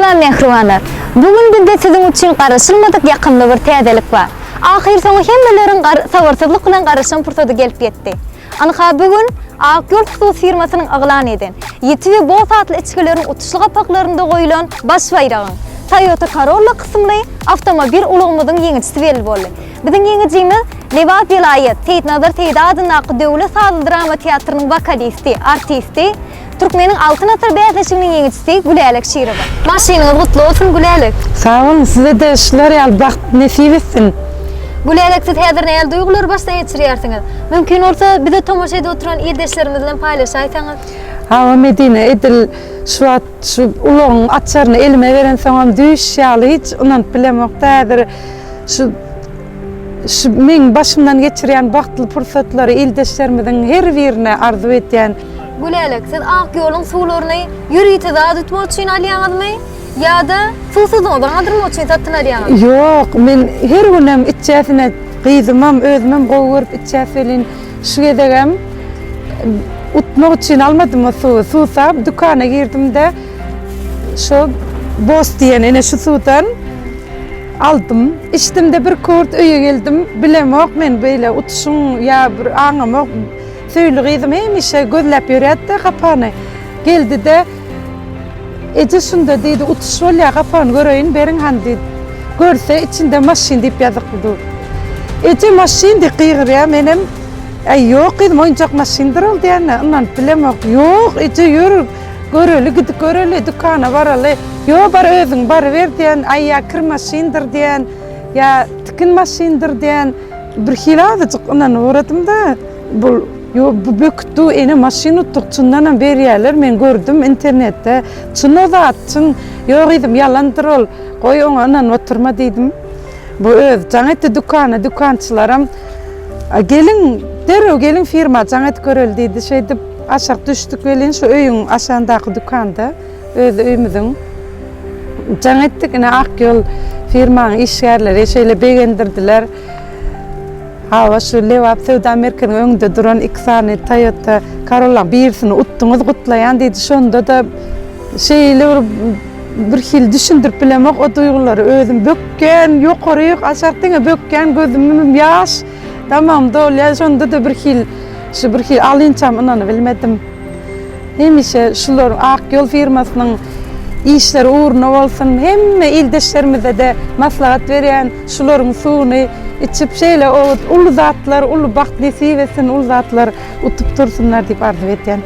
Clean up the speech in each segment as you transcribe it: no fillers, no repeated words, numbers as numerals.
Salam mehribanlar. Bugün bizde sizin için karışılmadık yakında bir täzelik var. Ahir soňa hemmelerin sabarsızlyk bilen garaşan pursaty gelip ýetdi. Anha bugün Akyol Husus firmasynyň aglan eden, ýeti we bol satly içkilerin utuşly gapaklarynda goýulan baş baýragyň Toyota Corolla kysymly avtomobil ulugymyzyň ýeňiçisi belli boldy. Biziň ýeňicimiz Nevat vilayet Teýtnazar Teýda adyny Döwlet Sazly Drama Teatrynyň vokalisti, artisti, Türkmenin altın asır beyazlaşımının yenicisi Gülelek Şirova. Maşininiz kutlu olsun Gülelek. Sağ olun, size de şular yal baxt nesip etsin. Gülelek, siz häzir näme duygular başdan geçirýärsiňiz? Mümkin olsa bize tomoşada oturan ýerdeşlerimiz bilen paýlaşaýsaňyz. Hawa Medine edil şu ulugyň atçaryny elime beren soňam düş ýaly hiç unanyp bilemokdadyr. Şu men başymdan geçirýän bagtly pursatlary eldeşlerimiziň her birine arzu etýän. Gülelek, siz Akyol'un suwlaryny ýürüýte zat tutmak üçin alýaňyzmy? Ya da suwsuzlygyňdan aldyrmak üçin satyn alýaňyz? Yok, men her günem içäsine gyzymam, özümem gowy içäselin şu gedegem utmak üçin almadym o suwy. Suwsap dukana girdim-de şu Boss diýen ene şu suwdan aldım. İçdim-de bir kurt öýe geldim. Bilemok men beýle utuşuň ýa bir aňamak söýlügizim hemişe gözläp ýörýärdi gapany. Geldi-de Ece şunda diýdi utuş bolýar gapany göreýin beriň han diýdi. Görse içinde maşin diýip ýazykdy. Ece maşin diýip gyýgyrýar menem ýok dedim oýunjak maşindir ol diýende ondan bilemok. Ýok Ece ýür göreli gidip göreli dukana baraly. Ýok bar özüň bar ber diýen ýa kir maşindir diýen ýa tikin maşindir diýen bir hilazıcık ondan uğradım-da bu bu böktü ene maşin uttuk çyndanam berýärler men gördüm internetde çyna zatçyn ýok edim ýalandyr ol goý oňan oturma diýdim bu öz jaňety dukançylaram gelin derrew gelin firma jaňet görel diýdi şeýdip aşak düşdük gelin şu öýüň aşandaky dukanda öz öýümüziň jaňetdik ene Akyol firmanyň işgärleri şeýle begendirdiler. Hawa şu Lewap Sewda Merkeziň öňünde duran iki Toyota Corolla birisini uttuňyz gutlaýan diýdi. Şonda da şeýle bir hil düşündirip bilemok o duýgulary özüm bökken, ýokaryk aşakdyňa bökken gözümim ýaş. Tamam dolýar şonda da bir hil alynçam onany bilmedim. Hemişe şular Akyol firmasynyň işleri uğruna bolsun, hemme eldeşlerimize de maslahat berýän şularyň suwuny içip şeýle o ulu zatlar, ulu baht nesip etsin, ulu zatlar utup dursunlar diýip arzu etýän.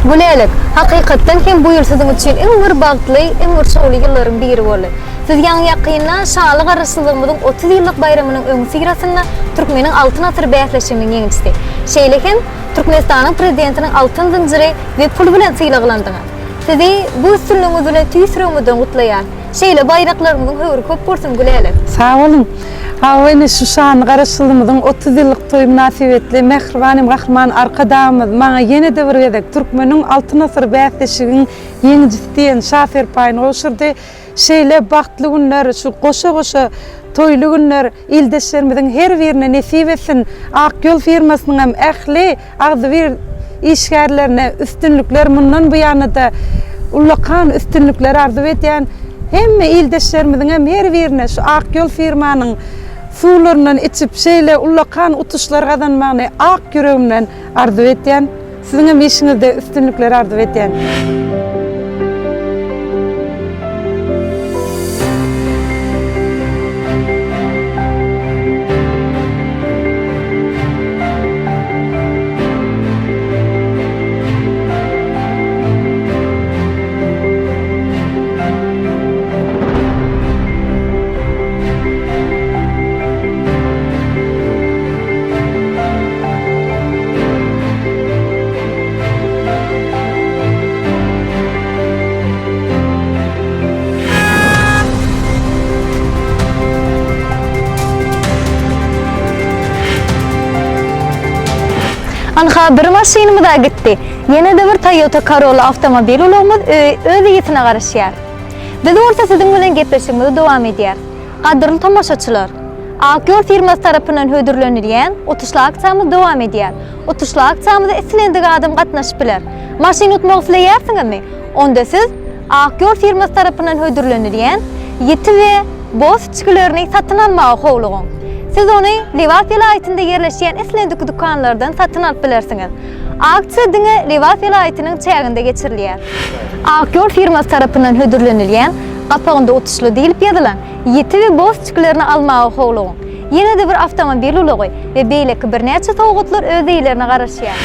Gülelek, hakykatdan hem bu ýyl siziň üçin iň bir bagtly, iň bir şowly ýyllaryň biri boldy. Siz ýaňyakynla şaly garaşsyzlygymyzyň 30 ýyllyk bayramynyň öňü sigrasynda Türkmeniň altyn asır bäýatlaşygynyň ýeňiçisi. Şeýle hem Türkmenistanyň prezidentiniň altyn zynjyry we pul bilen syýlaglandyňyz. Sizi bu üstünlüğünüz bilen tüýsürüňizden gutlaýar. Şeýle bayraklarymyzyň höwri köp bolsun Gülelek. Sağ olun. Hawa şu şan garaşylmyzyň 30 ýyllyk toý münasibetli mehribanym gahryman arkadamyz maňa ýene de bir gezek Türkmeniň altyn asır bäýatlaşygynyň ýeňiçisi diýen şafer paýyny goşurdy. Şeýle bagtly günler, şu goşa toýly günler eldeşlerimiziň her birine nesip etsin. Akyol firmasynyň hem ähli agzy bir işgärlerine üstünlükler mundan bu ýanyda ulakan üstünlükler arzu etýän hemme eldeşlerimiziň hem her birine şu Akyol firmanyň suwlaryndan içip şeýle ulakan utuşlar gazanmagyny ak yüregimden arzu etýän. Siziň hem işiňizde üstünlükler arzu etýän. Anha bir maşinimiz da gitdi. Ýene de bir Toyota Corolla avtomobil ulugymyz öz ýetine garaşýar. Biz orta siziň bilen gepleşigimiz dowam edýär. Gadyrly tomoşaçylar, Akyol firmasy tarapyndan hödürlenýän utuşly aksiýamyz dowam edýär. Utuşly aksiýamyzda islendik adam gatnaşyp biler. Maşina utmak isleýärsiňizmi? Onda siz Akyol firması tarapyndan hödürlenilýän ýeti we boz çyklerini satyn almagy howlugyň. Siz ony Liwas vilayatyny ýerleşýän eslendik dukanlardan satyn alyp bilersiňiz. Aksiýa diňe Liwas vilayatynyň çäginde geçirilýär. Akyol firması tarapyndan hödürlenilýän gapagynda otuşly diýilip ýazylan ýeti we boz çyklerini almagy howlugyň. Ýene-de bir avtomobil ulogy we beýleki birnäçe sowgatlar öz eýlerine garaşýar.